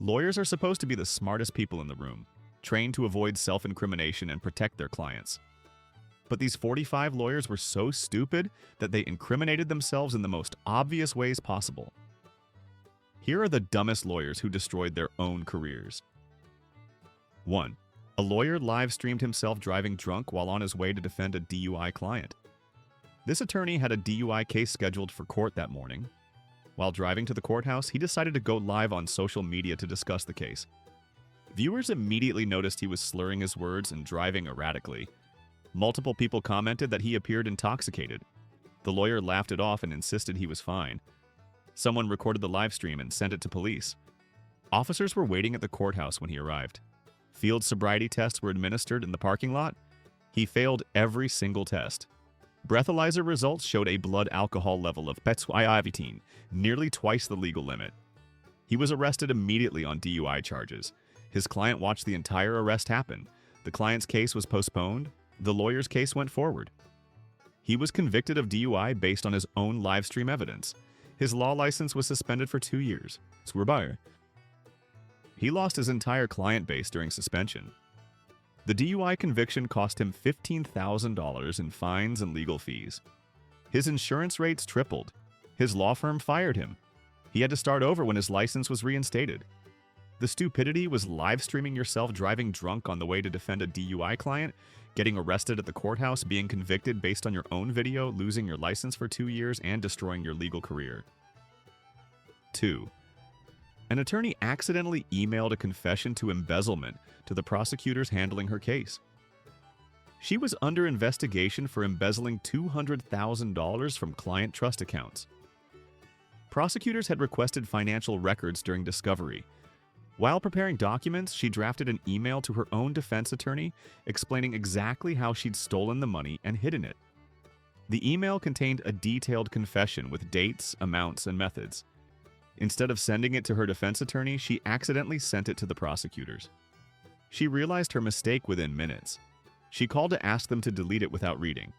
Lawyers are supposed to be the smartest people in the room, trained to avoid self-incrimination and protect their clients. But these 45 lawyers were so stupid that they incriminated themselves in the most obvious ways possible. Here are the dumbest lawyers who destroyed their own careers. 1. A lawyer live-streamed himself driving drunk while on his way to defend a DUI client. This attorney had a DUI case scheduled for court that morning. While driving to the courthouse, he decided to go live on social media to discuss the case. Viewers immediately noticed he was slurring his words and driving erratically. Multiple people commented that he appeared intoxicated. The lawyer laughed it off and insisted he was fine. Someone recorded the live stream and sent it to police. Officers were waiting at the courthouse when he arrived. Field sobriety tests were administered in the parking lot. He failed every single test. Breathalyzer results showed a blood alcohol level of petswivitine, nearly twice the legal limit. He was arrested immediately on DUI charges. His client watched the entire arrest happen. The client's case was postponed. The lawyer's case went forward. He was convicted of DUI based on his own live stream evidence. His law license was suspended for 2 years. He lost his entire client base during suspension. The DUI conviction cost him $15,000 in fines and legal fees. His insurance rates tripled. His law firm fired him. He had to start over when his license was reinstated. The stupidity was live streaming yourself driving drunk on the way to defend a DUI client, getting arrested at the courthouse, being convicted based on your own video, losing your license for 2 years, and destroying your legal career. 2. An attorney accidentally emailed a confession to embezzlement to the prosecutors handling her case. She was under investigation for embezzling $200,000 from client trust accounts. Prosecutors had requested financial records during discovery. While preparing documents, she drafted an email to her own defense attorney explaining exactly how she'd stolen the money and hidden it. The email contained a detailed confession with dates, amounts, and methods. Instead of sending it to her defense attorney, she accidentally sent it to the prosecutors. She realized her mistake within minutes. She called to ask them to delete it without reading.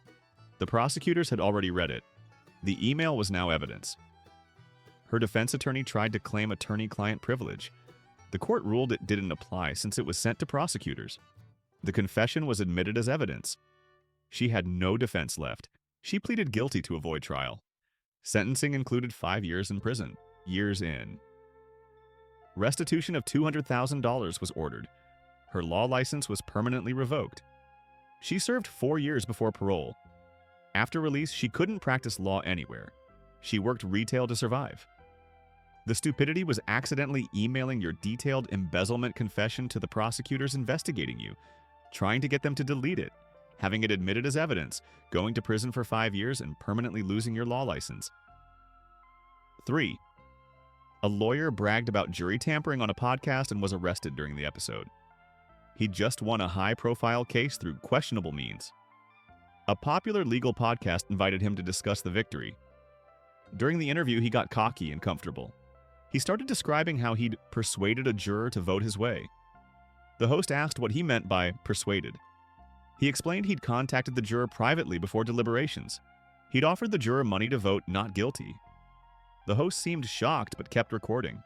The prosecutors had already read it. The email was now evidence. Her defense attorney tried to claim attorney-client privilege. The court ruled it didn't apply since it was sent to prosecutors. The confession was admitted as evidence. She had no defense left. She pleaded guilty to avoid trial. Sentencing included 5 years in prison. Years in. Restitution of $200,000 was ordered. Her law license was permanently revoked. She served 4 years before parole. After release, she couldn't practice law anywhere. She worked retail to survive. The stupidity was accidentally emailing your detailed embezzlement confession to the prosecutors investigating you, trying to get them to delete it, having it admitted as evidence, going to prison for 5 years, and permanently losing your law license. 3. A lawyer bragged about jury tampering on a podcast and was arrested during the episode. He just won a high-profile case through questionable means. A popular legal podcast invited him to discuss the victory. During the interview, he got cocky and comfortable. He started describing how he'd persuaded a juror to vote his way. The host asked what he meant by persuaded. He explained he'd contacted the juror privately before deliberations. He'd offered the juror money to vote not guilty. The host seemed shocked but kept recording.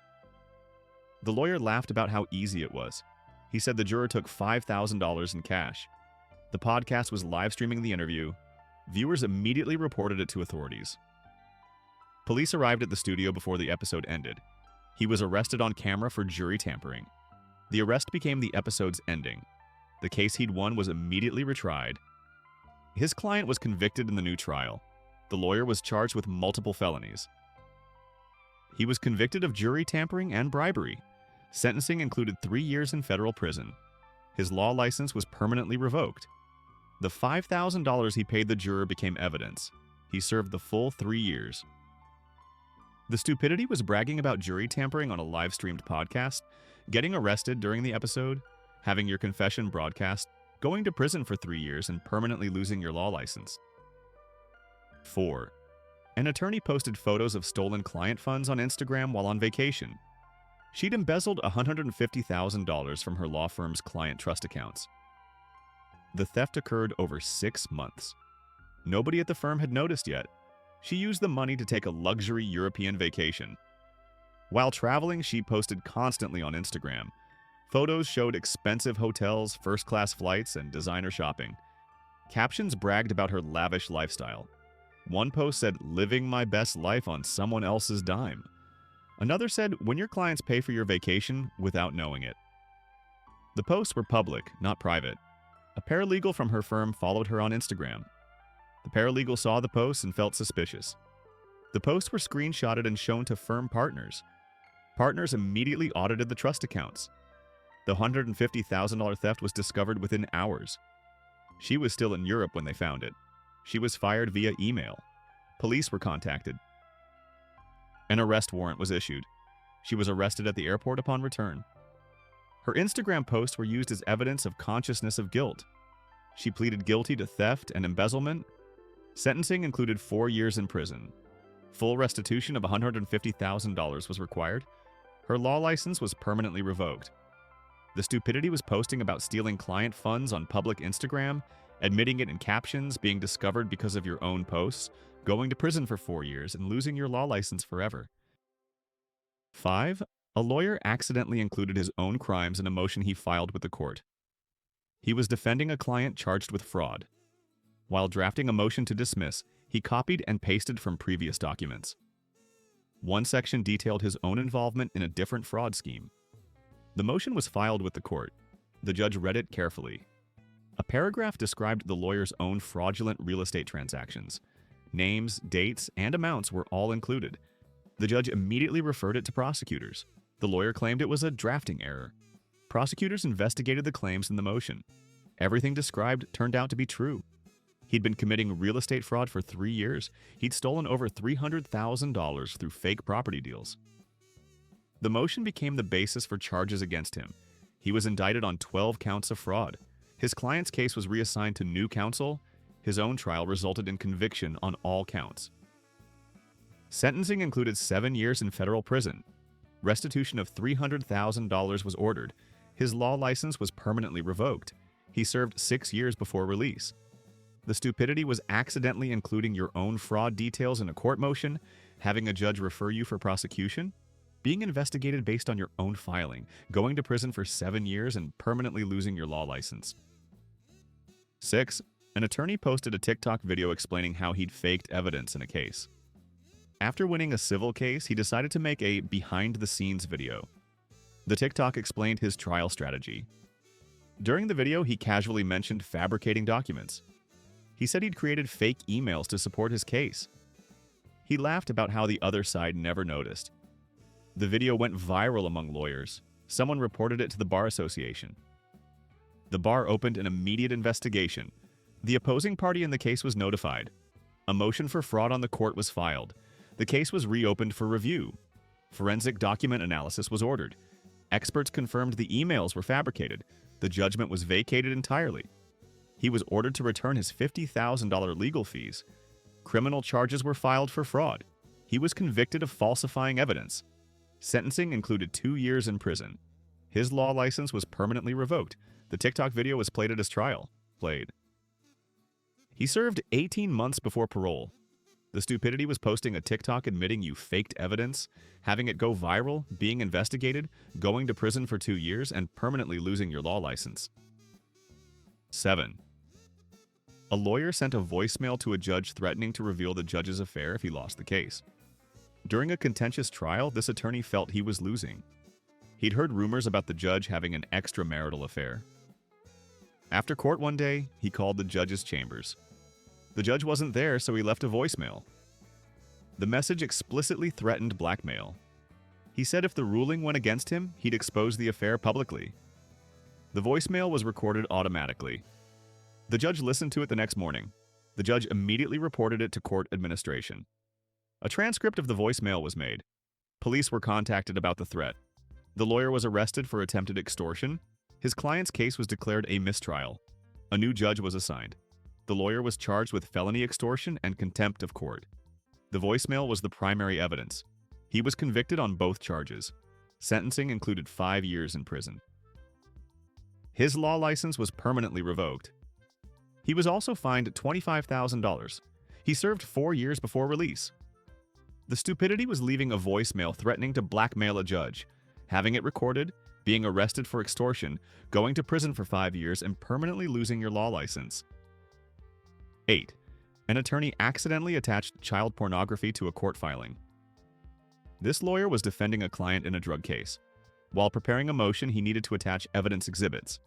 The lawyer laughed about how easy it was. He said the juror took $5,000 in cash. The podcast was live streaming the interview. Viewers immediately reported it to authorities. Police arrived at the studio before the episode ended. He was arrested on camera for jury tampering. The arrest became the episode's ending. The case he'd won was immediately retried. His client was convicted in the new trial. The lawyer was charged with multiple felonies. He was convicted of jury tampering and bribery. Sentencing included 3 years in federal prison. His law license was permanently revoked. The $5,000 he paid the juror became evidence. He served the full 3 years. The stupidity was bragging about jury tampering on a live-streamed podcast, getting arrested during the episode, having your confession broadcast, going to prison for 3 years, and permanently losing your law license. 4. An attorney posted photos of stolen client funds on Instagram while on vacation. She'd embezzled $150,000 from her law firm's client trust accounts. The theft occurred over 6 months. Nobody at the firm had noticed yet. She used the money to take a luxury European vacation. While traveling, she posted constantly on Instagram. Photos showed expensive hotels, first-class flights, and designer shopping. Captions bragged about her lavish lifestyle. One post said, "Living my best life on someone else's dime." Another said, "When your clients pay for your vacation without knowing it." The posts were public, not private. A paralegal from her firm followed her on Instagram. The paralegal saw the posts and felt suspicious. The posts were screenshotted and shown to firm partners. Partners immediately audited the trust accounts. The $150,000 theft was discovered within hours. She was still in Europe when they found it. She was fired via email. Police were contacted. An arrest warrant was issued. She was arrested at the airport upon return. Her Instagram posts were used as evidence of consciousness of guilt. She pleaded guilty to theft and embezzlement. Sentencing included 4 years in prison. Full restitution of $150,000 was required. Her law license was permanently revoked. The stupidity was posting about stealing client funds on public Instagram, admitting it in captions, being discovered because of your own posts, going to prison for 4 years, and losing your law license forever. 5. A lawyer accidentally included his own crimes in a motion he filed with the court. He was defending a client charged with fraud. While drafting a motion to dismiss, he copied and pasted from previous documents. One section detailed his own involvement in a different fraud scheme. The motion was filed with the court. The judge read it carefully. A paragraph described the lawyer's own fraudulent real estate transactions. Names, dates, and amounts were all included. The judge immediately referred it to prosecutors. The lawyer claimed it was a drafting error. Prosecutors investigated the claims in the motion. Everything described turned out to be true. He'd been committing real estate fraud for 3 years. He'd stolen over $300,000 through fake property deals. The motion became the basis for charges against him. He was indicted on 12 counts of fraud. His client's case was reassigned to new counsel. His own trial resulted in conviction on all counts. Sentencing included 7 years in federal prison. Restitution of $300,000 was ordered. His law license was permanently revoked. He served 6 years before release. The stupidity was accidentally including your own fraud details in a court motion, having a judge refer you for prosecution, being investigated based on your own filing, going to prison for 7 years, and permanently losing your law license. 6. An attorney posted a TikTok video explaining how he'd faked evidence in a case. After winning a civil case, he decided to make a behind-the-scenes video. The TikTok explained his trial strategy. During the video, he casually mentioned fabricating documents. He said he'd created fake emails to support his case. He laughed about how the other side never noticed. The video went viral among lawyers. Someone reported it to the Bar Association. The bar opened an immediate investigation. The opposing party in the case was notified. A motion for fraud on the court was filed. The case was reopened for review. Forensic document analysis was ordered. Experts confirmed the emails were fabricated. The judgment was vacated entirely. He was ordered to return his $50,000 legal fees. Criminal charges were filed for fraud. He was convicted of falsifying evidence. Sentencing included 2 years in prison. His law license was permanently revoked. The TikTok video was played at his trial. He served 18 months before parole. The stupidity was posting a TikTok admitting you faked evidence, having it go viral, being investigated, going to prison for 2 years, and permanently losing your law license. 7. A lawyer sent a voicemail to a judge threatening to reveal the judge's affair if he lost the case. During a contentious trial, this attorney felt he was losing. He'd heard rumors about the judge having an extramarital affair. After court one day, he called the judge's chambers. The judge wasn't there, so he left a voicemail. The message explicitly threatened blackmail. He said if the ruling went against him, he'd expose the affair publicly. The voicemail was recorded automatically. The judge listened to it the next morning. The judge immediately reported it to court administration. A transcript of the voicemail was made. Police were contacted about the threat. The lawyer was arrested for attempted extortion. His client's case was declared a mistrial. A new judge was assigned. The lawyer was charged with felony extortion and contempt of court. The voicemail was the primary evidence. He was convicted on both charges. Sentencing included 5 years in prison. His law license was permanently revoked. He was also fined $25,000. He served 4 years before release. The stupidity was leaving a voicemail threatening to blackmail a judge, having it recorded, being arrested for extortion, going to prison for 5 years, and permanently losing your law license. 8. An attorney accidentally attached child pornography to a court filing. This lawyer was defending a client in a drug case. While preparing a motion, he needed to attach evidence exhibits.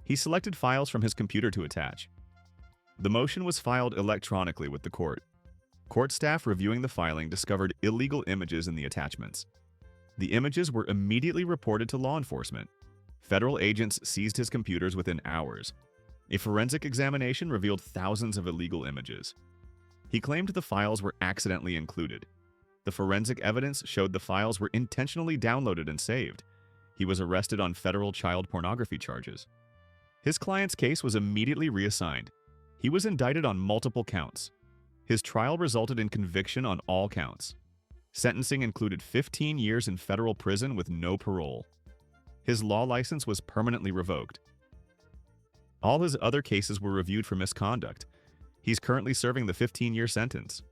He selected files from his computer to attach. The motion was filed electronically with the court. Court staff reviewing the filing discovered illegal images in the attachments. The images were immediately reported to law enforcement. Federal agents seized his computers within hours. A forensic examination revealed thousands of illegal images. He claimed the files were accidentally included. The forensic evidence showed the files were intentionally downloaded and saved. He was arrested on federal child pornography charges. His client's case was immediately reassigned. He was indicted on multiple counts. His trial resulted in conviction on all counts. Sentencing included 15 years in federal prison with no parole. His law license was permanently revoked. All his other cases were reviewed for misconduct. He's currently serving the 15-year sentence.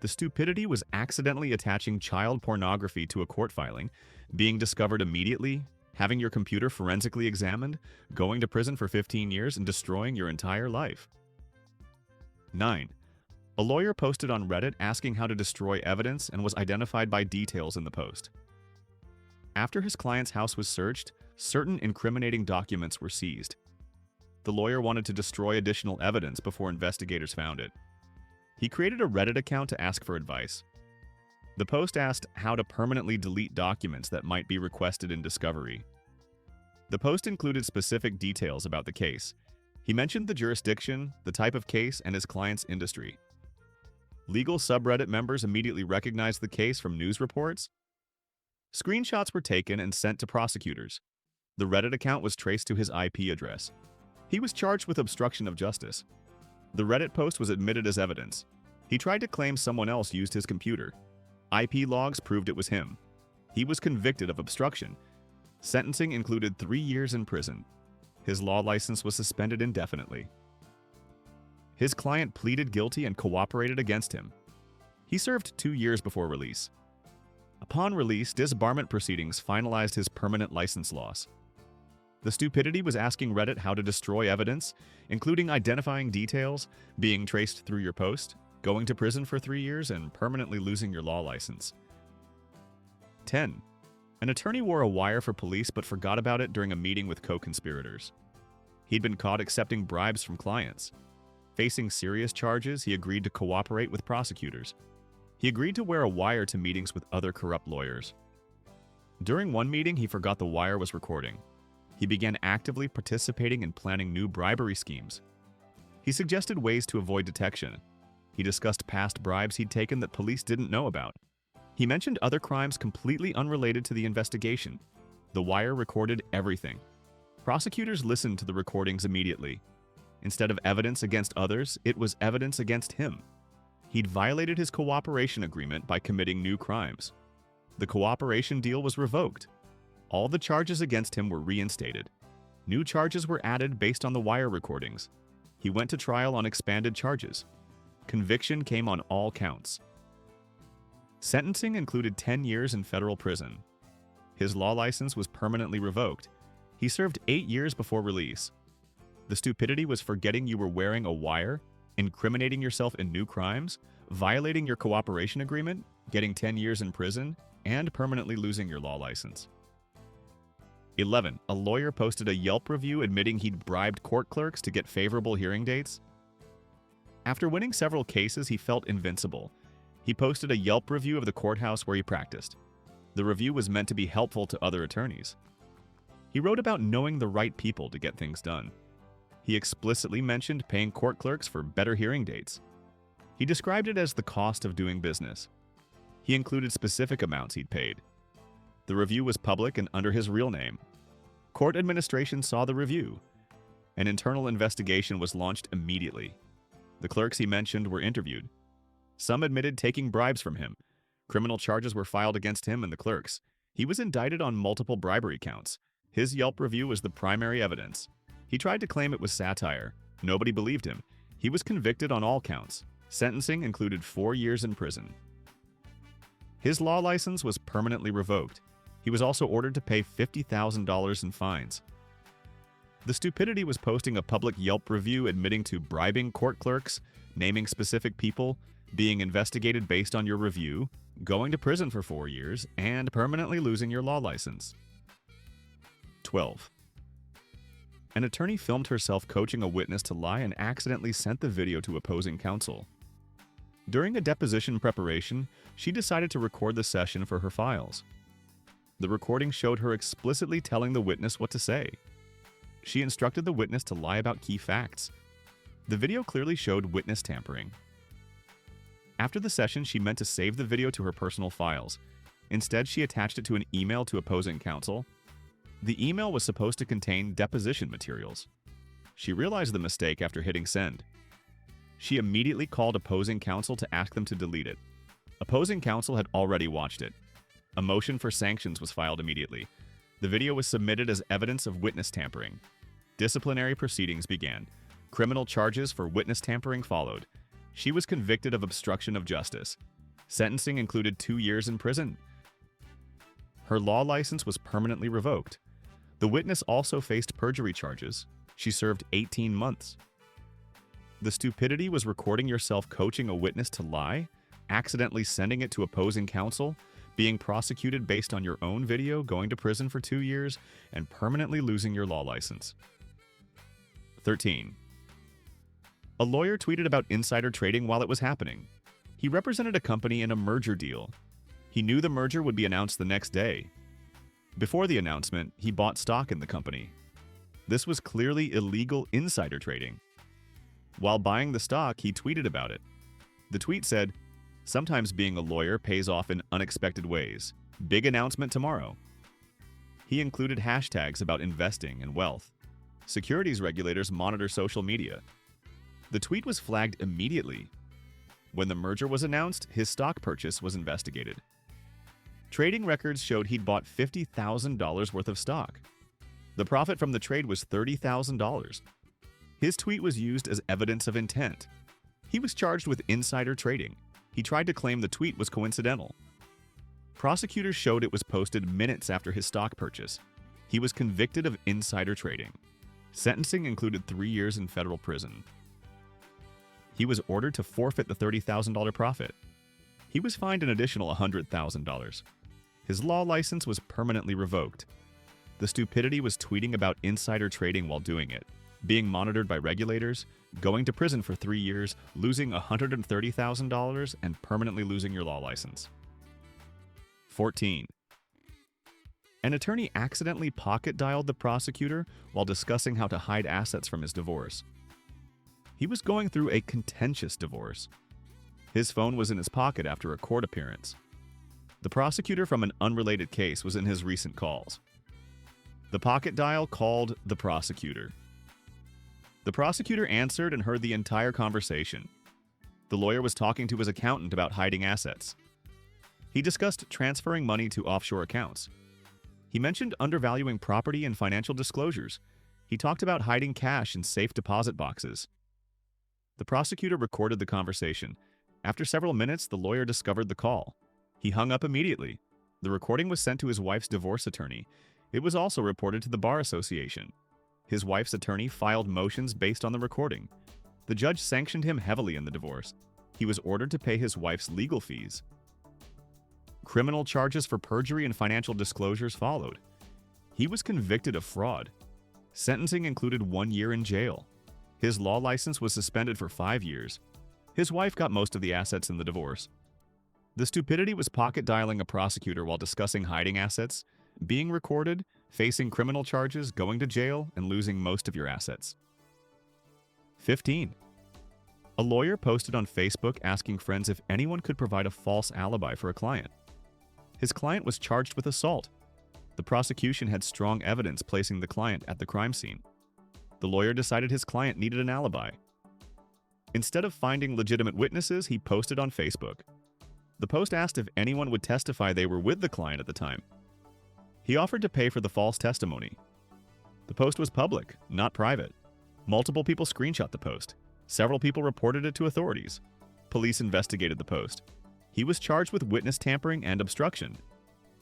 The stupidity was accidentally attaching child pornography to a court filing, being discovered immediately, having your computer forensically examined, going to prison for 15 years, and destroying your entire life. 9. A lawyer posted on Reddit asking how to destroy evidence and was identified by details in the post. After his client's house was searched, certain incriminating documents were seized. The lawyer wanted to destroy additional evidence before investigators found it. He created a Reddit account to ask for advice. The post asked how to permanently delete documents that might be requested in discovery. The post included specific details about the case. He mentioned the jurisdiction, the type of case, and his client's industry. Legal subreddit members immediately recognized the case from news reports. Screenshots were taken and sent to prosecutors. The Reddit account was traced to his IP address. He was charged with obstruction of justice. The Reddit post was admitted as evidence. He tried to claim someone else used his computer. IP logs proved it was him. He was convicted of obstruction. Sentencing included 3 years in prison. His law license was suspended indefinitely. His client pleaded guilty and cooperated against him. He served 2 years before release. Upon release, disbarment proceedings finalized his permanent license loss. The stupidity was asking Reddit how to destroy evidence, including identifying details, being traced through your post, going to prison for 3 years, and permanently losing your law license. 10. An attorney wore a wire for police but forgot about it during a meeting with co-conspirators. He'd been caught accepting bribes from clients. Facing serious charges, he agreed to cooperate with prosecutors. He agreed to wear a wire to meetings with other corrupt lawyers. During one meeting, he forgot the wire was recording. He began actively participating in planning new bribery schemes. He suggested ways to avoid detection. He discussed past bribes he'd taken that police didn't know about. He mentioned other crimes completely unrelated to the investigation. The wire recorded everything. Prosecutors listened to the recordings immediately. Instead of evidence against others, it was evidence against him. He'd violated his cooperation agreement by committing new crimes. The cooperation deal was revoked. All the charges against him were reinstated. New charges were added based on the wire recordings. He went to trial on expanded charges. Conviction came on all counts. Sentencing included 10 years in federal prison. His law license was permanently revoked. He served 8 years before release. The stupidity was forgetting you were wearing a wire, incriminating yourself in new crimes, violating your cooperation agreement, getting 10 years in prison, and permanently losing your law license. 11. A lawyer posted a Yelp review admitting he'd bribed court clerks to get favorable hearing dates. After winning several cases, he felt invincible. He posted a Yelp review of the courthouse where he practiced. The review was meant to be helpful to other attorneys. He wrote about knowing the right people to get things done. He explicitly mentioned paying court clerks for better hearing dates. He described it as the cost of doing business. He included specific amounts he'd paid. The review was public and under his real name. Court administration saw the review. An internal investigation was launched immediately. The clerks he mentioned were interviewed. Some admitted taking bribes from him. Criminal charges were filed against him and the clerks. He was indicted on multiple bribery counts. His Yelp review was the primary evidence. He tried to claim it was satire. Nobody believed him. He was convicted on all counts. Sentencing included 4 years in prison. His law license was permanently revoked. He was also ordered to pay $50,000 in fines. The stupidity was posting a public Yelp review admitting to bribing court clerks, naming specific people, being investigated based on your review, going to prison for 4 years, and permanently losing your law license. 12. An attorney filmed herself coaching a witness to lie and accidentally sent the video to opposing counsel. During a deposition preparation, she decided to record the session for her files. The recording showed her explicitly telling the witness what to say. She instructed the witness to lie about key facts. The video clearly showed witness tampering. After the session, she meant to save the video to her personal files. Instead, she attached it to an email to opposing counsel. The email was supposed to contain deposition materials. She realized the mistake after hitting send. She immediately called opposing counsel to ask them to delete it. Opposing counsel had already watched it. A motion for sanctions was filed immediately. The video was submitted as evidence of witness tampering. Disciplinary proceedings began. Criminal charges for witness tampering followed. She was convicted of obstruction of justice. Sentencing included 2 years in prison. Her law license was permanently revoked. The witness also faced perjury charges. She served 18 months. The stupidity was recording yourself coaching a witness to lie, accidentally sending it to opposing counsel, being prosecuted based on your own video, going to prison for 2 years, and permanently losing your law license. 13. A lawyer tweeted about insider trading while it was happening. He represented a company in a merger deal. He knew the merger would be announced the next day. Before the announcement, he bought stock in the company. This was clearly illegal insider trading. While buying the stock, he tweeted about it. The tweet said, "Sometimes being a lawyer pays off in unexpected ways. Big announcement tomorrow." He included hashtags about investing and wealth. Securities regulators monitor social media. The tweet was flagged immediately. When the merger was announced, his stock purchase was investigated. Trading records showed he'd bought $50,000 worth of stock. The profit from the trade was $30,000. His tweet was used as evidence of intent. He was charged with insider trading. He tried to claim the tweet was coincidental. Prosecutors showed it was posted minutes after his stock purchase. He was convicted of insider trading. Sentencing included 3 years in federal prison. He was ordered to forfeit the $30,000 profit. He was fined an additional $100,000. His law license was permanently revoked. The stupidity was tweeting about insider trading while doing it, being monitored by regulators, going to prison for 3 years, losing $130,000, and permanently losing your law license. 14. An attorney accidentally pocket-dialed the prosecutor while discussing how to hide assets from his divorce. He was going through a contentious divorce. His phone was in his pocket after a court appearance. The prosecutor from an unrelated case was in his recent calls. The pocket dial called the prosecutor. The prosecutor answered and heard the entire conversation. The lawyer was talking to his accountant about hiding assets. He discussed transferring money to offshore accounts. He mentioned undervaluing property and financial disclosures. He talked about hiding cash in safe deposit boxes. The prosecutor recorded the conversation. After several minutes, the lawyer discovered the call. He hung up immediately. The recording was sent to his wife's divorce attorney. It was also reported to the Bar Association. His wife's attorney filed motions based on the recording. The judge sanctioned him heavily in the divorce. He was ordered to pay his wife's legal fees. Criminal charges for perjury and financial disclosures followed. He was convicted of fraud. Sentencing included 1 year in jail. His law license was suspended for 5 years. His wife got most of the assets in the divorce. The stupidity was pocket dialing a prosecutor while discussing hiding assets, being recorded, facing criminal charges, going to jail, and losing most of your assets. 15. A lawyer posted on Facebook asking friends if anyone could provide a false alibi for a client. His client was charged with assault. The prosecution had strong evidence placing the client at the crime scene. The lawyer decided his client needed an alibi. Instead of finding legitimate witnesses, he posted on Facebook. The post asked if anyone would testify they were with the client at the time. He offered to pay for the false testimony. The post was public, not private. Multiple people screenshot the post. Several people reported it to authorities. Police investigated the post. He was charged with witness tampering and obstruction.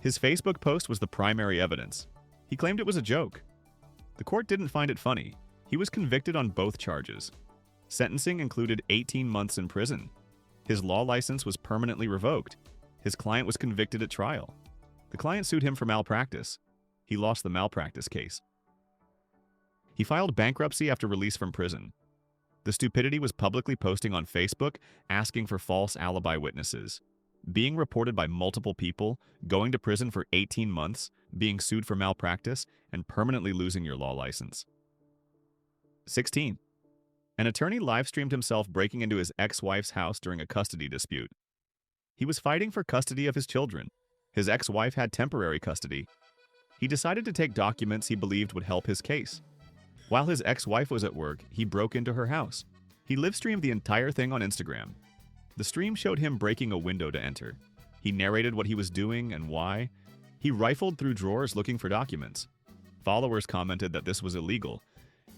His Facebook post was the primary evidence. He claimed it was a joke. The court didn't find it funny. He was convicted on both charges. Sentencing included 18 months in prison. His law license was permanently revoked. His client was convicted at trial. The client sued him for malpractice. He lost the malpractice case. He filed bankruptcy after release from prison. The stupidity was publicly posting on Facebook, asking for false alibi witnesses, being reported by multiple people, going to prison for 18 months, being sued for malpractice, and permanently losing your law license. 16. An attorney live-streamed himself breaking into his ex-wife's house during a custody dispute. He was fighting for custody of his children. His ex-wife had temporary custody. He decided to take documents he believed would help his case. While his ex-wife was at work, he broke into her house. He live-streamed the entire thing on Instagram. The stream showed him breaking a window to enter. He narrated what he was doing and why. He rifled through drawers looking for documents. Followers commented that this was illegal.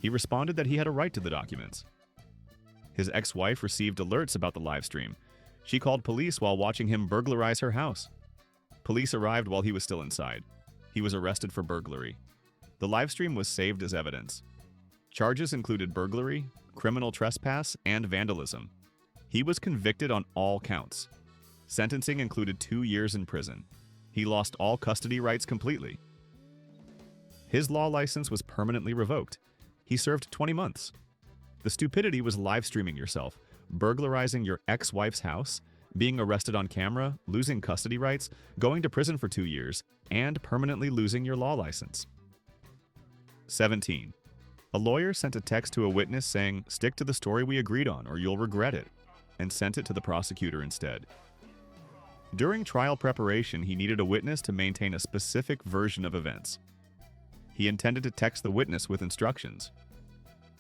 He responded that he had a right to the documents. His ex-wife received alerts about the live stream. She called police while watching him burglarize her house. Police arrived while he was still inside. He was arrested for burglary. The live stream was saved as evidence. Charges included burglary, criminal trespass, and vandalism. He was convicted on all counts. Sentencing included 2 years in prison. He lost all custody rights completely. His law license was permanently revoked. He served 20 months. The stupidity was live streaming yourself, burglarizing your ex-wife's house, being arrested on camera, losing custody rights, going to prison for 2 years, and permanently losing your law license. 17. A lawyer sent a text to a witness saying, "Stick to the story we agreed on or you'll regret it," and sent it to the prosecutor instead. During trial preparation, he needed a witness to maintain a specific version of events. He intended to text the witness with instructions.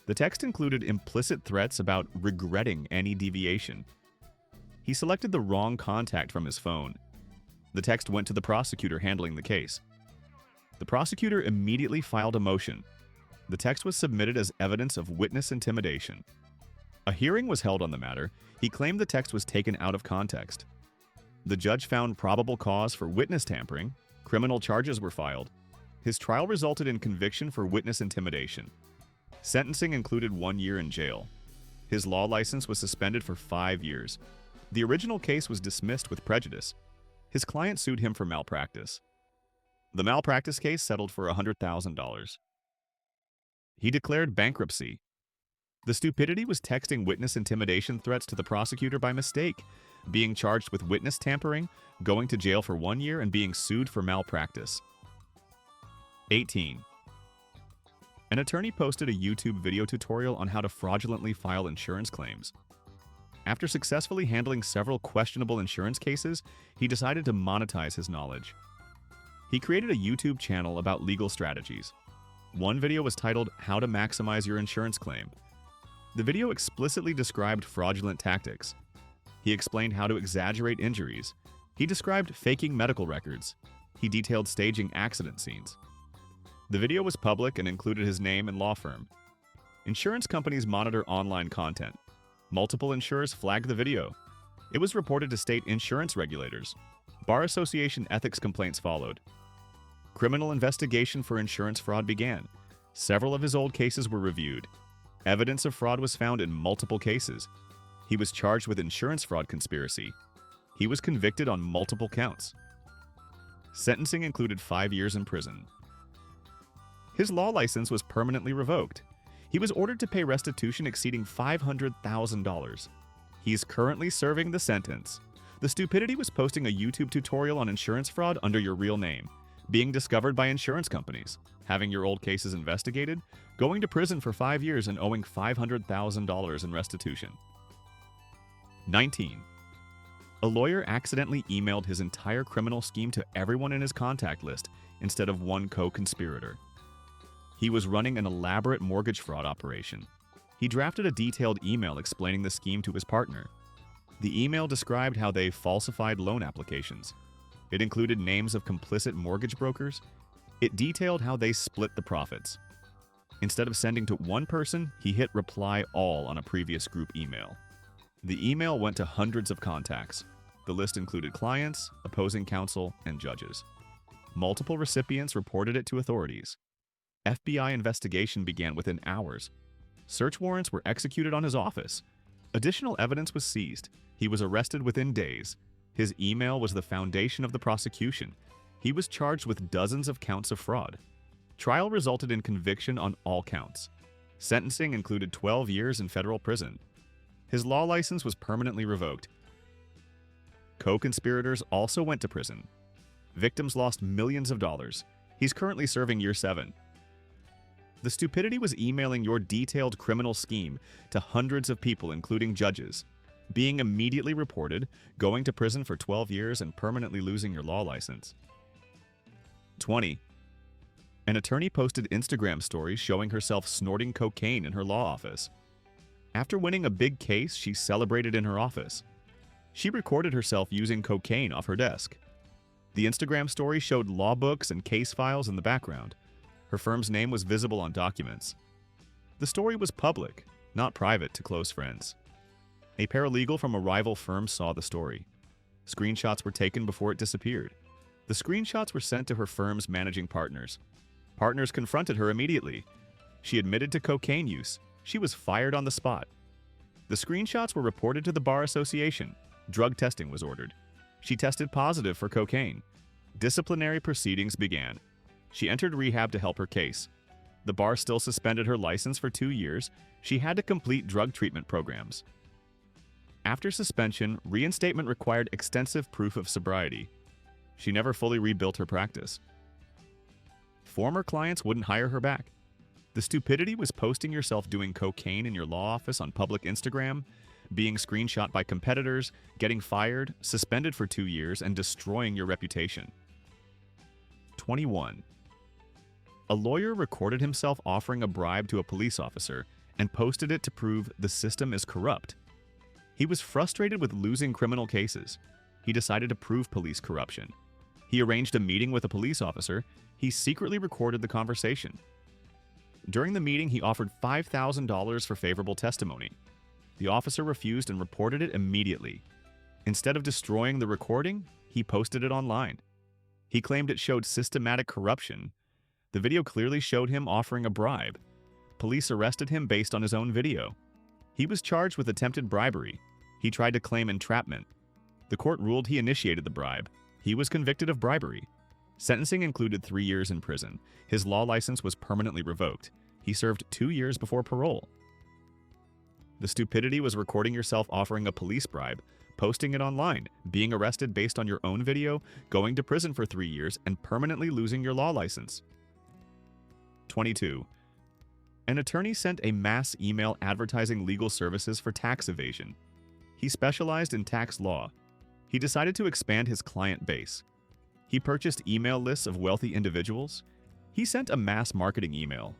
The text included implicit threats about regretting any deviation. He selected the wrong contact from his phone. The text went to the prosecutor handling the case. The prosecutor immediately filed a motion. The text was submitted as evidence of witness intimidation. A hearing was held on the matter. He claimed the text was taken out of context. The judge found probable cause for witness tampering. Criminal charges were filed. His trial resulted in conviction for witness intimidation. Sentencing included 1 year in jail. His law license was suspended for 5 years. The original case was dismissed with prejudice. His client sued him for malpractice. The malpractice case settled for $100,000. He declared bankruptcy. The stupidity was texting witness intimidation threats to the prosecutor by mistake, being charged with witness tampering, going to jail for 1 year, and being sued for malpractice. 18. An attorney posted a YouTube video tutorial on how to fraudulently file insurance claims. After successfully handling several questionable insurance cases, he decided to monetize his knowledge. He created a YouTube channel about legal strategies. One video was titled, "How to Maximize Your Insurance Claim." The video explicitly described fraudulent tactics. He explained how to exaggerate injuries. He described faking medical records. He detailed staging accident scenes. The video was public and included his name and law firm. Insurance companies monitor online content. Multiple insurers flagged the video. It was reported to state insurance regulators. Bar Association ethics complaints followed. Criminal investigation for insurance fraud began. Several of his old cases were reviewed. Evidence of fraud was found in multiple cases. He was charged with insurance fraud conspiracy. He was convicted on multiple counts. Sentencing included 5 years in prison. His law license was permanently revoked. He was ordered to pay restitution exceeding $500,000. He is currently serving the sentence. The stupidity was posting a YouTube tutorial on insurance fraud under your real name, being discovered by insurance companies, having your old cases investigated, going to prison for 5 years, and owing $500,000 in restitution. 19. A lawyer accidentally emailed his entire criminal scheme to everyone in his contact list instead of one co-conspirator. He was running an elaborate mortgage fraud operation. He drafted a detailed email explaining the scheme to his partner. The email described how they falsified loan applications. It included names of complicit mortgage brokers. It detailed how they split the profits. Instead of sending to one person, he hit reply all on a previous group email. The email went to hundreds of contacts. The list included clients, opposing counsel, and judges. Multiple recipients reported it to authorities. FBI investigation began within hours. Search warrants were executed on his office. Additional evidence was seized. He was arrested within days. His email was the foundation of the prosecution. He was charged with dozens of counts of fraud. Trial resulted in conviction on all counts. Sentencing included 12 years in federal prison. His law license was permanently revoked. Co-conspirators also went to prison. Victims lost millions of dollars. He's currently serving year 7. The stupidity was emailing your detailed criminal scheme to hundreds of people, including judges, being immediately reported, going to prison for 12 years, and permanently losing your law license. 20. An attorney posted Instagram stories showing herself snorting cocaine in her law office. After winning a big case, she celebrated in her office. She recorded herself using cocaine off her desk. The Instagram story showed law books and case files in the background. Her firm's name was visible on documents. The story was public, not private to close friends. A paralegal from a rival firm saw the story. Screenshots were taken before it disappeared. The screenshots were sent to her firm's managing partners. Partners confronted her immediately. She admitted to cocaine use. She was fired on the spot. The screenshots were reported to the Bar Association. Drug testing was ordered. She tested positive for cocaine. Disciplinary proceedings began. She entered rehab to help her case. The bar still suspended her license for 2 years. She had to complete drug treatment programs. After suspension, reinstatement required extensive proof of sobriety. She never fully rebuilt her practice. Former clients wouldn't hire her back. The stupidity was posting yourself doing cocaine in your law office on public Instagram, being screenshot by competitors, getting fired, suspended for 2 years, and destroying your reputation. 21. A lawyer recorded himself offering a bribe to a police officer and posted it to prove the system is corrupt. He was frustrated with losing criminal cases. He decided to prove police corruption. He arranged a meeting with a police officer. He secretly recorded the conversation. During the meeting, he offered $5,000 for favorable testimony. The officer refused and reported it immediately. Instead of destroying the recording, he posted it online. He claimed it showed systematic corruption. The video clearly showed him offering a bribe. Police arrested him based on his own video. He was charged with attempted bribery. He tried to claim entrapment. The court ruled he initiated the bribe. He was convicted of bribery. Sentencing included 3 years in prison. His law license was permanently revoked. He served 2 years before parole. The stupidity was recording yourself offering a police bribe, posting it online, being arrested based on your own video, going to prison for 3 years, and permanently losing your law license. 22. An attorney sent a mass email advertising legal services for tax evasion. He specialized in tax law. He decided to expand his client base. He purchased email lists of wealthy individuals. He sent a mass marketing email.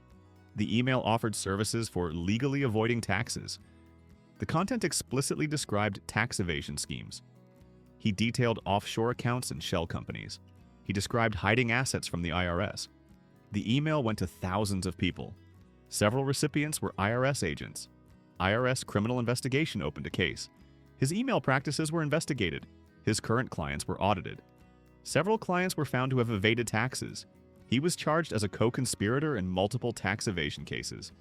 The email offered services for legally avoiding taxes. The content explicitly described tax evasion schemes. He detailed offshore accounts and shell companies. He described hiding assets from the IRS. The email went to thousands of people. Several recipients were IRS agents. IRS criminal investigation opened a case. His email practices were investigated. His current clients were audited. Several clients were found to have evaded taxes. He was charged as a co-conspirator in multiple tax evasion cases.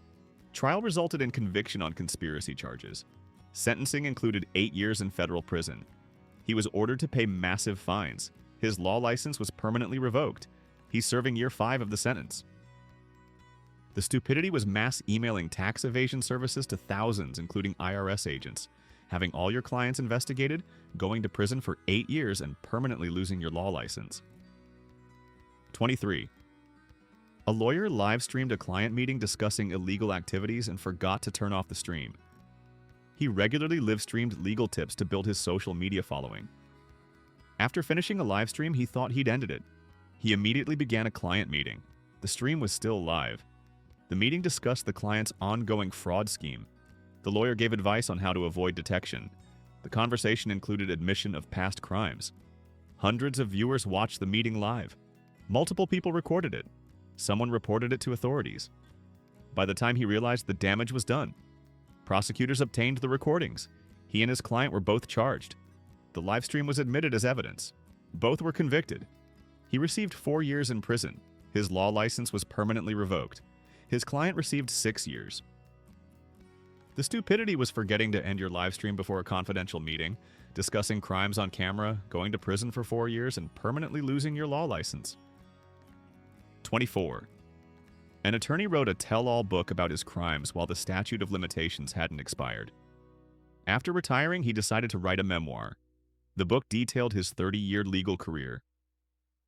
Trial resulted in conviction on conspiracy charges. Sentencing included 8 years in federal prison. He was ordered to pay massive fines. His law license was permanently revoked. He's serving year 5 of the sentence. The stupidity was mass emailing tax evasion services to thousands, including IRS agents, having all your clients investigated, going to prison for 8 years, and permanently losing your law license. 23. A lawyer live-streamed a client meeting discussing illegal activities and forgot to turn off the stream. He regularly live-streamed legal tips to build his social media following. After finishing a live stream, he thought he'd ended it. He immediately began a client meeting. The stream was still live. The meeting discussed the client's ongoing fraud scheme. The lawyer gave advice on how to avoid detection. The conversation included admission of past crimes. Hundreds of viewers watched the meeting live. Multiple people recorded it. Someone reported it to authorities. By the time he realized the damage was done, prosecutors obtained the recordings. He and his client were both charged. The live stream was admitted as evidence. Both were convicted. He received 4 years in prison. His law license was permanently revoked. His client received 6 years. The stupidity was forgetting to end your live stream before a confidential meeting, discussing crimes on camera, going to prison for 4 years, and permanently losing your law license. 24. An attorney wrote a tell-all book about his crimes while the statute of limitations hadn't expired. After retiring, he decided to write a memoir. The book detailed his 30-year legal career.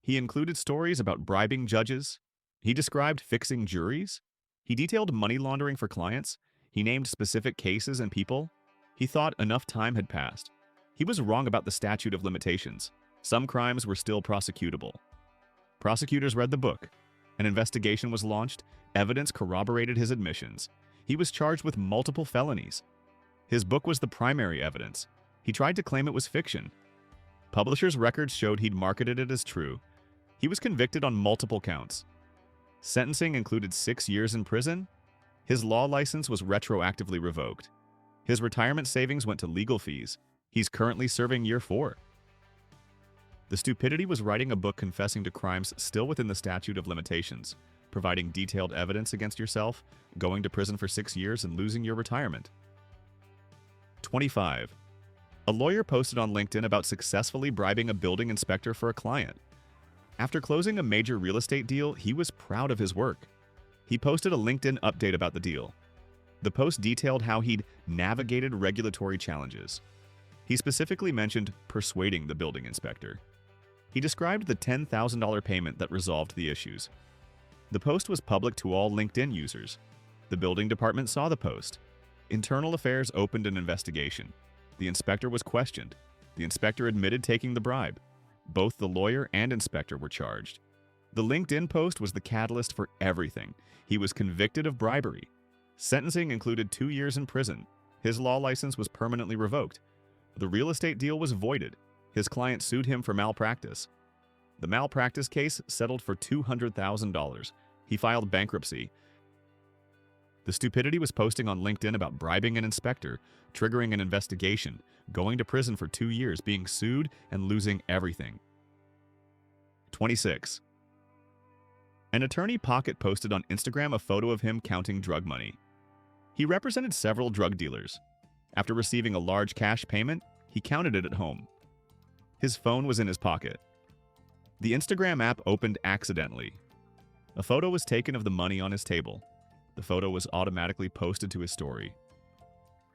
He included stories about bribing judges. He described fixing juries. He detailed money laundering for clients. He named specific cases and people. He thought enough time had passed. He was wrong about the statute of limitations. Some crimes were still prosecutable. Prosecutors read the book. An investigation was launched. Evidence corroborated his admissions. He was charged with multiple felonies. His book was the primary evidence. He tried to claim it was fiction. Publishers' records showed he'd marketed it as true. He was convicted on multiple counts. Sentencing included 6 years in prison. His law license was retroactively revoked. His retirement savings went to legal fees. He's currently serving year 4. The stupidity was writing a book confessing to crimes still within the statute of limitations, providing detailed evidence against yourself, going to prison for 6 years, and losing your retirement. 25. A lawyer posted on LinkedIn about successfully bribing a building inspector for a client. After closing a major real estate deal, he was proud of his work. He posted a LinkedIn update about the deal. The post detailed how he'd navigated regulatory challenges. He specifically mentioned persuading the building inspector. He described the $10,000 payment that resolved the issues. The post was public to all LinkedIn users. The building department saw the post. Internal Affairs opened an investigation. The inspector was questioned. The inspector admitted taking the bribe. Both the lawyer and inspector were charged. The LinkedIn post was the catalyst for everything. He was convicted of bribery. Sentencing included 2 years in prison. His law license was permanently revoked. The real estate deal was voided. His client sued him for malpractice. The malpractice case settled for $200,000. He filed bankruptcy. The stupidity was posting on LinkedIn about bribing an inspector, triggering an investigation, going to prison for 2 years, being sued, and losing everything. 26. An attorney pocket posted on Instagram a photo of him counting drug money. He represented several drug dealers. After receiving a large cash payment, he counted it at home. His phone was in his pocket. The Instagram app opened accidentally. A photo was taken of the money on his table. The photo was automatically posted to his story.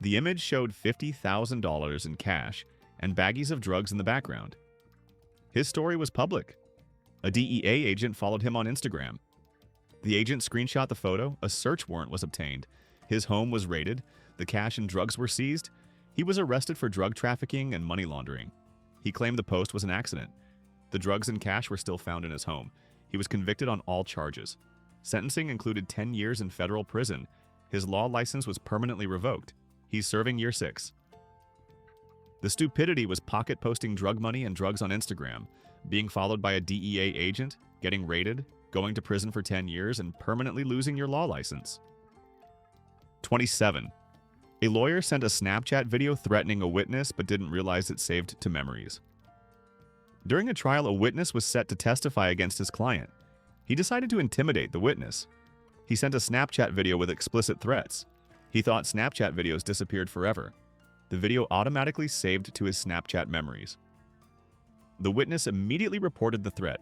The image showed $50,000 in cash and baggies of drugs in the background. His story was public. A DEA agent followed him on Instagram. The agent screenshot the photo. A search warrant was obtained. His home was raided. The cash and drugs were seized. He was arrested for drug trafficking and money laundering. He claimed the post was an accident. The drugs and cash were still found in his home. He was convicted on all charges. Sentencing included 10 years in federal prison. His law license was permanently revoked. He's serving year 6. The stupidity was pocket posting drug money and drugs on Instagram, being followed by a DEA agent, getting raided, going to prison for 10 years, and permanently losing your law license. 27. A lawyer sent a Snapchat video threatening a witness but didn't realize it saved to memories. During a trial, a witness was set to testify against his client. He decided to intimidate the witness. He sent a Snapchat video with explicit threats. He thought Snapchat videos disappeared forever. The video automatically saved to his Snapchat memories. The witness immediately reported the threat.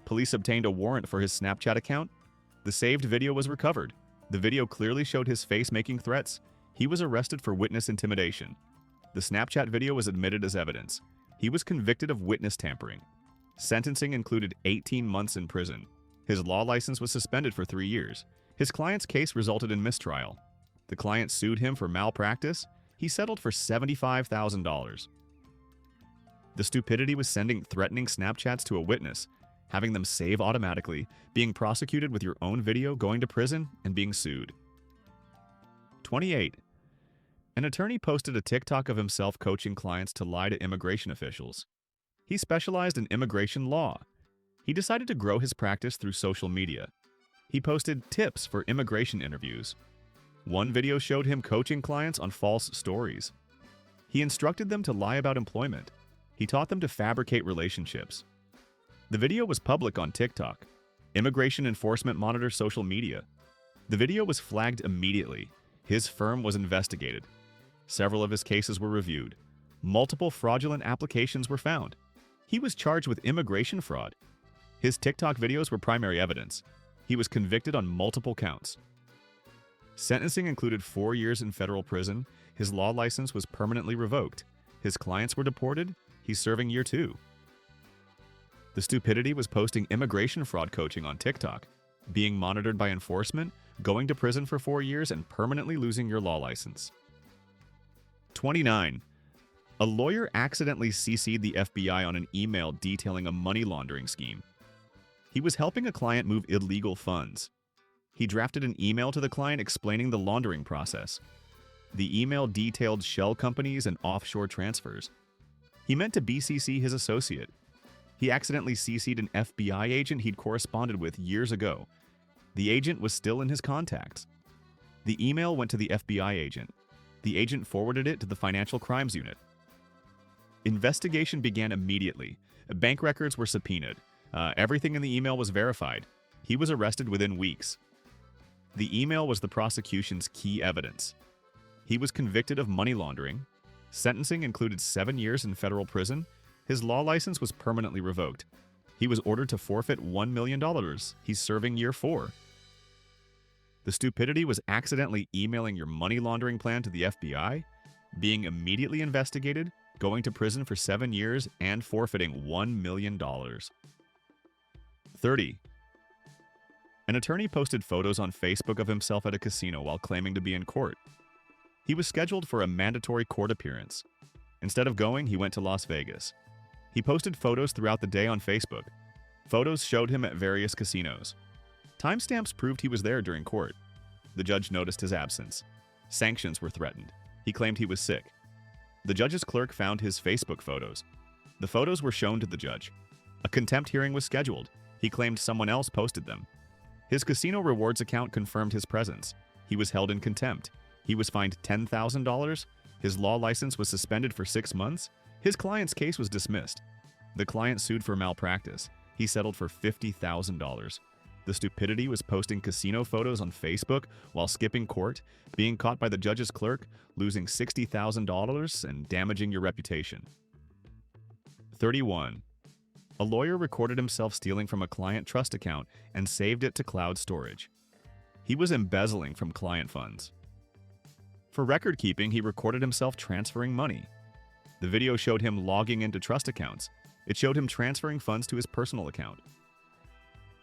Police obtained a warrant for his Snapchat account. The saved video was recovered. The video clearly showed his face making threats. He was arrested for witness intimidation. The Snapchat video was admitted as evidence. He was convicted of witness tampering. Sentencing included 18 months in prison. His law license was suspended for 3 years. His client's case resulted in mistrial. The client sued him for malpractice. He settled for $75,000. The stupidity was sending threatening Snapchats to a witness, having them save automatically, being prosecuted with your own video, going to prison, and being sued. 28. An attorney posted a TikTok of himself coaching clients to lie to immigration officials. He specialized in immigration law. He decided to grow his practice through social media. He posted tips for immigration interviews. One video showed him coaching clients on false stories. He instructed them to lie about employment. He taught them to fabricate relationships. The video was public on TikTok. Immigration enforcement monitors social media. The video was flagged immediately. His firm was investigated. Several of his cases were reviewed. Multiple fraudulent applications were found. He was charged with immigration fraud. His TikTok videos were primary evidence. He was convicted on multiple counts. Sentencing included 4 years in federal prison. His law license was permanently revoked. His clients were deported. He's serving year 2. The Stupidity was posting immigration fraud coaching on TikTok, being monitored by enforcement, going to prison for 4 years, and permanently losing your law license. 29. A lawyer accidentally CC'd the FBI on an email detailing a money laundering scheme. He was helping a client move illegal funds. He drafted an email to the client explaining the laundering process. The email detailed shell companies and offshore transfers. He meant to BCC his associate. He accidentally CC'd an FBI agent he'd corresponded with years ago. The agent was still in his contacts. The email went to the FBI agent. The agent forwarded it to the Financial Crimes Unit. Investigation began immediately. Bank records were subpoenaed. Everything in the email was verified. He was arrested within weeks. The email was the prosecution's key evidence. He was convicted of money laundering. Sentencing included 7 years in federal prison. His law license was permanently revoked. He was ordered to forfeit $1 million. He's serving year 4. The Stupidity was accidentally emailing your money laundering plan to the FBI, being immediately investigated, going to prison for 7 years, and forfeiting $1 million. 30. An attorney posted photos on Facebook of himself at a casino while claiming to be in court. He was scheduled for a mandatory court appearance. Instead of going, he went to Las Vegas. He posted photos throughout the day on Facebook. Photos showed him at various casinos. Timestamps proved he was there during court. The judge noticed his absence. Sanctions were threatened. He claimed he was sick. The judge's clerk found his Facebook photos. The photos were shown to the judge. A contempt hearing was scheduled. He claimed someone else posted them. His casino rewards account confirmed his presence. He was held in contempt. He was fined $10,000. His law license was suspended for 6 months. His client's case was dismissed. The client sued for malpractice. He settled for $50,000. The Stupidity was posting casino photos on Facebook while skipping court, being caught by the judge's clerk, losing $60,000, and damaging your reputation. 31. A lawyer recorded himself stealing from a client trust account and saved it to cloud storage. He was embezzling from client funds. For record keeping, he recorded himself transferring money. The video showed him logging into trust accounts. It showed him transferring funds to his personal account.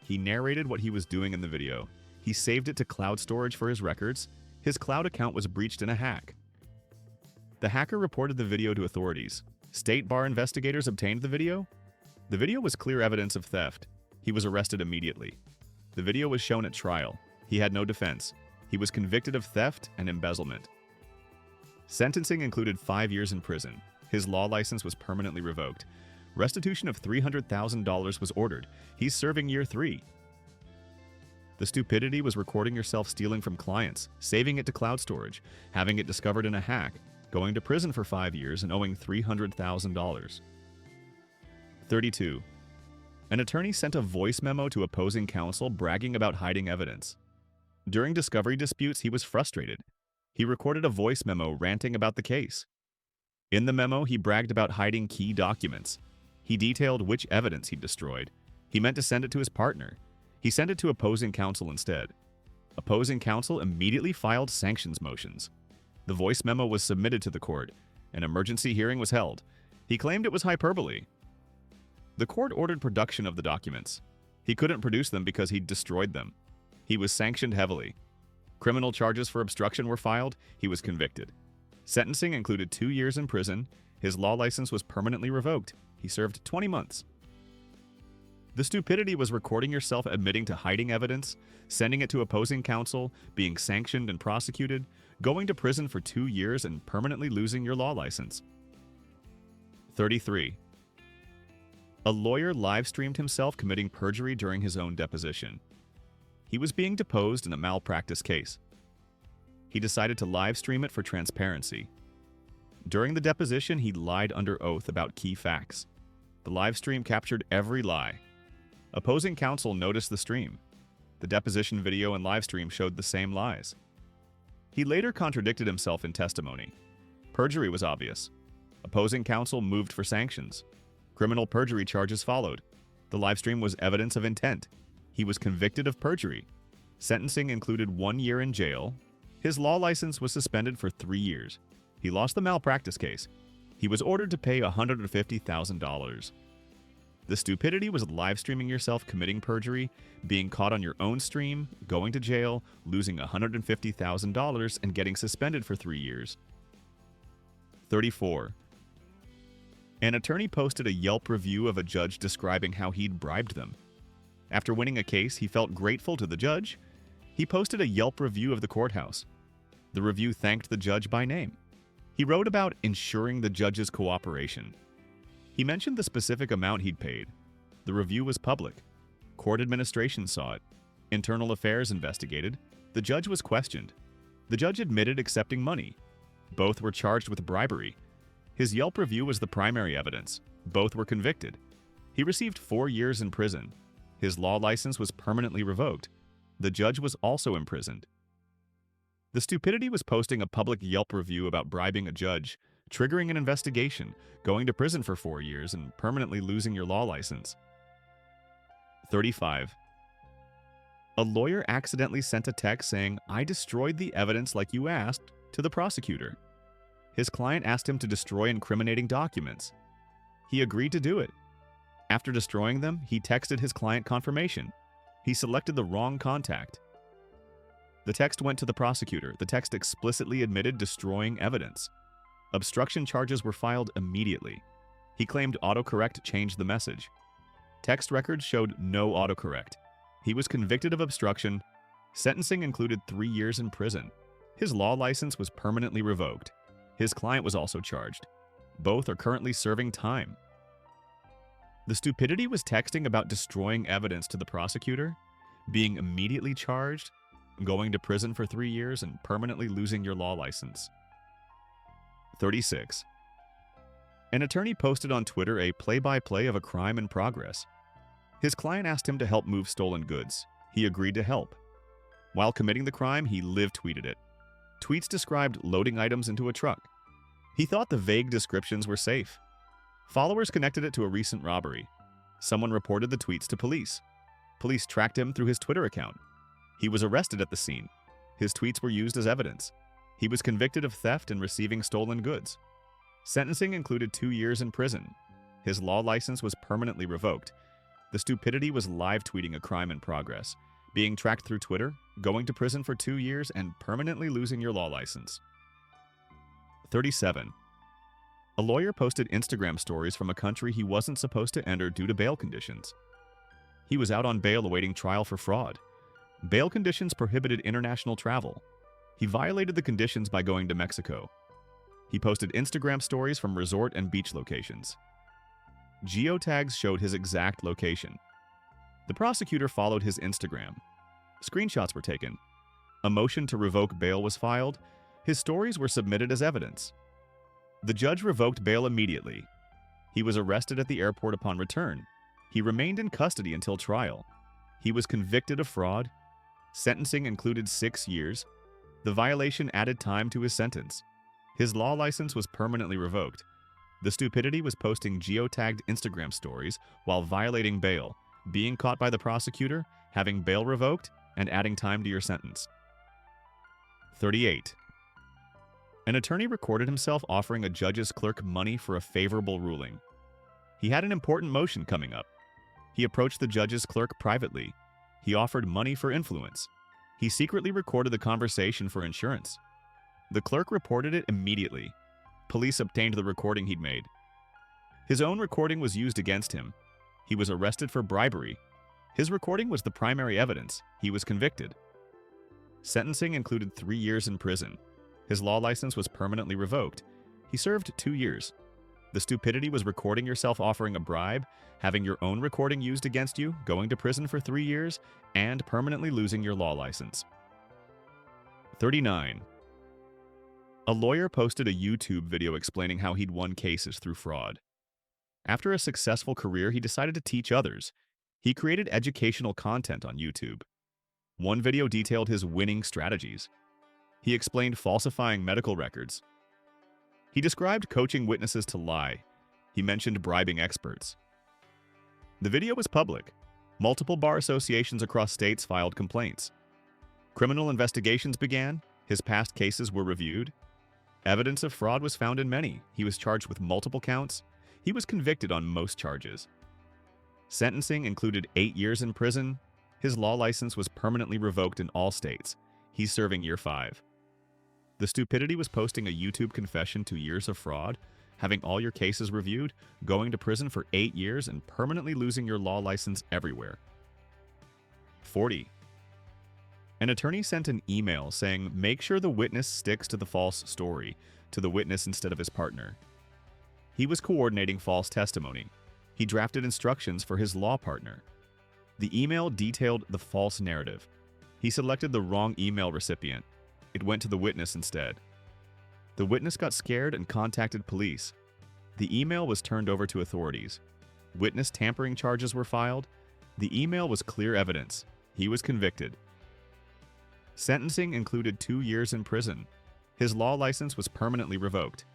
He narrated what he was doing in the video. He saved it to cloud storage for his records. His cloud account was breached in a hack. The hacker reported the video to authorities. State bar investigators obtained the video. The video was clear evidence of theft. He was arrested immediately. The video was shown at trial. He had no defense. He was convicted of theft and embezzlement. Sentencing included 5 years in prison. His law license was permanently revoked. Restitution of $300,000 was ordered. He's serving year 3. The Stupidity was recording yourself stealing from clients, saving it to cloud storage, having it discovered in a hack, going to prison for 5 years, and owing $300,000. 32. An attorney sent a voice memo to opposing counsel bragging about hiding evidence. During discovery disputes, he was frustrated. He recorded a voice memo ranting about the case. In the memo, he bragged about hiding key documents. He detailed which evidence he'd destroyed. He meant to send it to his partner. He sent it to opposing counsel instead. Opposing counsel immediately filed sanctions motions. The voice memo was submitted to the court. An emergency hearing was held. He claimed it was hyperbole. The court ordered production of the documents. He couldn't produce them because he'd destroyed them. He was sanctioned heavily. Criminal charges for obstruction were filed. He was convicted. Sentencing included 2 years in prison. His law license was permanently revoked. He served 20 months. The Stupidity was recording yourself admitting to hiding evidence, sending it to opposing counsel, being sanctioned and prosecuted, going to prison for 2 years, and permanently losing your law license. 33. A lawyer live-streamed himself committing perjury during his own deposition. He was being deposed in a malpractice case. He decided to live stream it for transparency. During the deposition, he lied under oath about key facts. The live stream captured every lie. Opposing counsel noticed the stream. The deposition video and live stream showed the same lies. He later contradicted himself in testimony. Perjury was obvious. Opposing counsel moved for sanctions. Criminal perjury charges followed. The live stream was evidence of intent. He was convicted of perjury. Sentencing included 1 year in jail. His law license was suspended for 3 years. He lost the malpractice case. He was ordered to pay $150,000. The stupidity was live streaming yourself committing perjury, being caught on your own stream, going to jail, losing $150,000, and getting suspended for 3 years. 34. An attorney posted a Yelp review of a judge describing how he'd bribed them. After winning a case, he felt grateful to the judge. He posted a Yelp review of the courthouse. The review thanked the judge by name. He wrote about ensuring the judge's cooperation. He mentioned the specific amount he'd paid. The review was public. Court administration saw it. Internal affairs investigated. The judge was questioned. The judge admitted accepting money. Both were charged with bribery. His Yelp review was the primary evidence. Both were convicted. He received 4 years in prison. His law license was permanently revoked. The judge was also imprisoned. The stupidity was posting a public Yelp review about bribing a judge, triggering an investigation, going to prison for 4 years, and permanently losing your law license. 35. A lawyer accidentally sent a text saying, "I destroyed the evidence like you asked," to the prosecutor. His client asked him to destroy incriminating documents. He agreed to do it. After destroying them, he texted his client confirmation. He selected the wrong contact. The text went to the prosecutor. The text explicitly admitted destroying evidence. Obstruction charges were filed immediately. He claimed autocorrect changed the message. Text records showed no autocorrect. He was convicted of obstruction. Sentencing included 3 years in prison. His law license was permanently revoked. His client was also charged. Both are currently serving time. The stupidity was texting about destroying evidence to the prosecutor, being immediately charged, going to prison for 3 years, and permanently losing your law license. 36. An attorney posted on Twitter a play-by-play of a crime in progress. His client asked him to help move stolen goods. He agreed to help. While committing the crime, he live-tweeted it. Tweets described loading items into a truck. He thought the vague descriptions were safe. Followers connected it to a recent robbery. Someone reported the tweets to police. Police tracked him through his Twitter account. He was arrested at the scene. His tweets were used as evidence. He was convicted of theft and receiving stolen goods. Sentencing included 2 years in prison. His law license was permanently revoked. The stupidity was live tweeting a crime in progress, being tracked through Twitter, going to prison for 2 years, and permanently losing your law license. 37. A lawyer posted Instagram stories from a country he wasn't supposed to enter due to bail conditions. He was out on bail awaiting trial for fraud. Bail conditions prohibited international travel. He violated the conditions by going to Mexico. He posted Instagram stories from resort and beach locations. Geotags showed his exact location. The prosecutor followed his Instagram. Screenshots were taken. A motion to revoke bail was filed. His stories were submitted as evidence. The judge revoked bail immediately. He was arrested at the airport upon return. He remained in custody until trial. He was convicted of fraud. Sentencing included 6 years. The violation added time to his sentence. His law license was permanently revoked. The stupidity was posting geotagged Instagram stories while violating bail, being caught by the prosecutor, having bail revoked, and adding time to your sentence. 38. An attorney recorded himself offering a judge's clerk money for a favorable ruling. He had an important motion coming up. He approached the judge's clerk privately. He offered money for influence. He secretly recorded the conversation for insurance. The clerk reported it immediately. Police obtained the recording he'd made. His own recording was used against him. He was arrested for bribery. His recording was the primary evidence. He was convicted. Sentencing included 3 years in prison. His law license was permanently revoked. He served 2 years. The stupidity was recording yourself offering a bribe, having your own recording used against you, going to prison for 3 years, and permanently losing your law license. 39. A lawyer posted a YouTube video explaining how he'd won cases through fraud. After a successful career, he decided to teach others. He created educational content on YouTube. One video detailed his winning strategies. He explained falsifying medical records. He described coaching witnesses to lie. He mentioned bribing experts. The video was public. Multiple bar associations across states filed complaints. Criminal investigations began. His past cases were reviewed. Evidence of fraud was found in many. He was charged with multiple counts. He was convicted on most charges. Sentencing included 8 years in prison. His law license was permanently revoked in all states. He's serving year 5. The stupidity was posting a YouTube confession to years of fraud, having all your cases reviewed, going to prison for 8 years, and permanently losing your law license everywhere. 40. An attorney sent an email saying, make sure the witness sticks to the false story, to the witness instead of his partner. He was coordinating false testimony. He drafted instructions for his law partner. The email detailed the false narrative. He selected the wrong email recipient. It went to the witness instead. The witness got scared and contacted police. The email was turned over to authorities. Witness tampering charges were filed. The email was clear evidence. He was convicted. Sentencing included 2 years in prison. His law license was permanently revoked.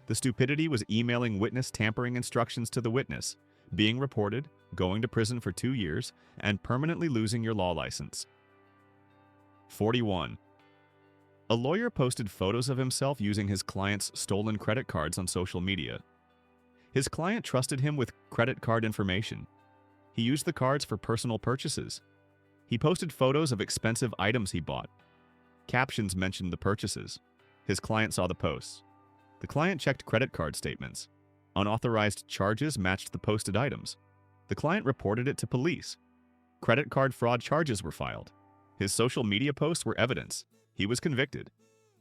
The stupidity was emailing witness tampering instructions to the witness, being reported, going to prison for 2 years, and permanently losing your law license. 41. A lawyer posted photos of himself using his client's stolen credit cards on social media. His client trusted him with credit card information. He used the cards for personal purchases. He posted photos of expensive items he bought. Captions mentioned the purchases. His client saw the posts. The client checked credit card statements. Unauthorized charges matched the posted items. The client reported it to police. Credit card fraud charges were filed. His social media posts were evidence. He was convicted.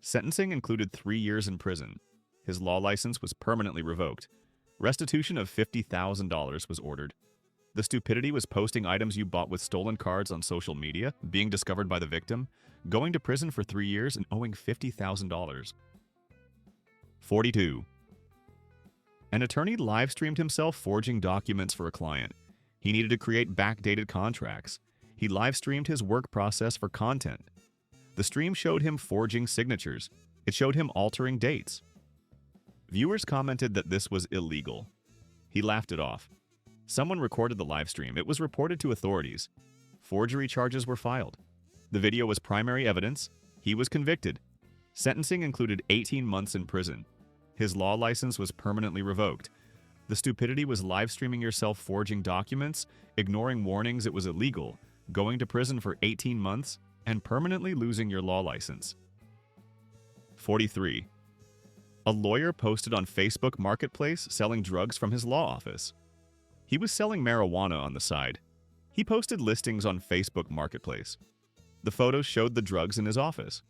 Sentencing included 3 years in prison. His law license was permanently revoked. Restitution of $50,000 was ordered. The stupidity was posting items you bought with stolen cards on social media, being discovered by the victim, going to prison for 3 years, and owing $50,000. 42. An attorney live-streamed himself forging documents for a client. He needed to create backdated contracts. He live-streamed his work process for content. The stream showed him forging signatures. It showed him altering dates. Viewers commented that this was illegal. He laughed it off. Someone recorded the live stream. It was reported to authorities. Forgery charges were filed. The video was primary evidence. He was convicted. Sentencing included 18 months in prison. His law license was permanently revoked. The stupidity was live streaming yourself forging documents, ignoring warnings it was illegal, going to prison for 18 months, and permanently losing your law license. 43. A lawyer posted on Facebook Marketplace selling drugs from his law office. He was selling marijuana on the side. He posted listings on Facebook Marketplace. The photos showed the drugs in his office.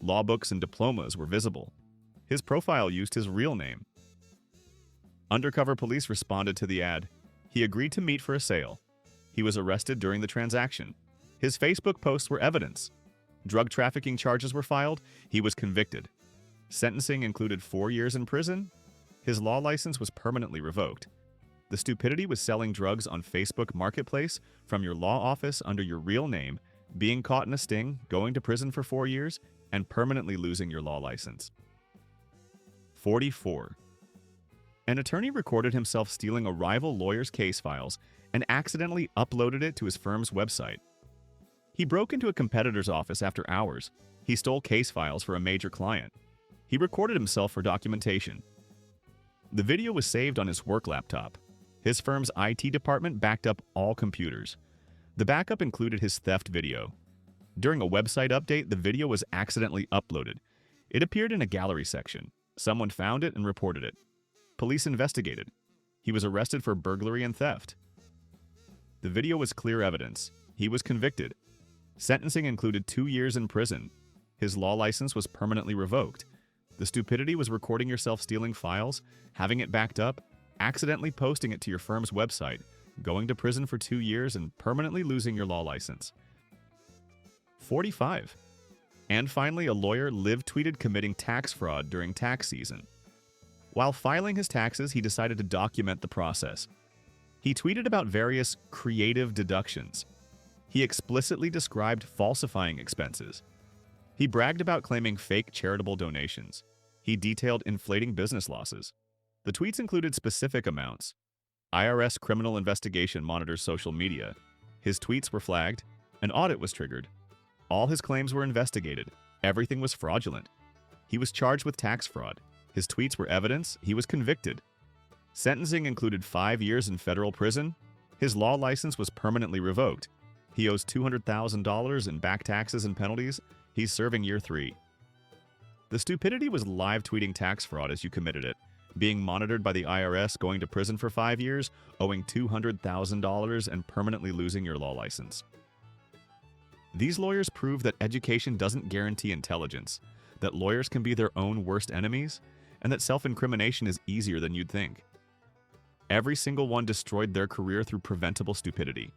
Law books and diplomas were visible. His profile used his real name. Undercover police responded to the ad. He agreed to meet for a sale. He was arrested during the transaction. His Facebook posts were evidence. Drug trafficking charges were filed. He was convicted. Sentencing included 4 years in prison. His law license was permanently revoked. The stupidity was selling drugs on Facebook Marketplace from your law office under your real name, being caught in a sting, going to prison for 4 years, and permanently losing your law license. 44. An attorney recorded himself stealing a rival lawyer's case files and accidentally uploaded it to his firm's website. He broke into a competitor's office after hours. He stole case files for a major client. He recorded himself for documentation. The video was saved on his work laptop. His firm's IT department backed up all computers. The backup included his theft video. During a website update, the video was accidentally uploaded. It appeared in a gallery section. Someone found it and reported it. Police investigated. He was arrested for burglary and theft. The video was clear evidence. He was convicted. Sentencing included 2 years in prison. His law license was permanently revoked. The stupidity was recording yourself stealing files, having it backed up, accidentally posting it to your firm's website, going to prison for 2 years, and permanently losing your law license. 45. And finally, a lawyer live tweeted committing tax fraud during tax season. While filing his taxes, he decided to document the process. He tweeted about various creative deductions. He explicitly described falsifying expenses. He bragged about claiming fake charitable donations. He detailed inflating business losses. The tweets included specific amounts. IRS criminal investigation monitors social media. His tweets were flagged. An audit was triggered. All his claims were investigated. Everything was fraudulent. He was charged with tax fraud. His tweets were evidence. He was convicted. Sentencing included 5 years in federal prison. His law license was permanently revoked. He owes $200,000 in back taxes and penalties. He's serving year 3. The stupidity was live tweeting tax fraud as you committed it, being monitored by the IRS, going to prison for 5 years, owing $200,000, and permanently losing your law license. These lawyers prove that education doesn't guarantee intelligence, that lawyers can be their own worst enemies, and that self-incrimination is easier than you'd think. Every single one destroyed their career through preventable stupidity.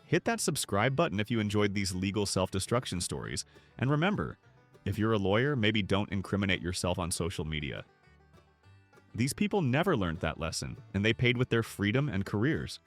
Hit that subscribe button if you enjoyed these legal self-destruction stories, and remember, if you're a lawyer, maybe don't incriminate yourself on social media. These people never learned that lesson, and they paid with their freedom and careers.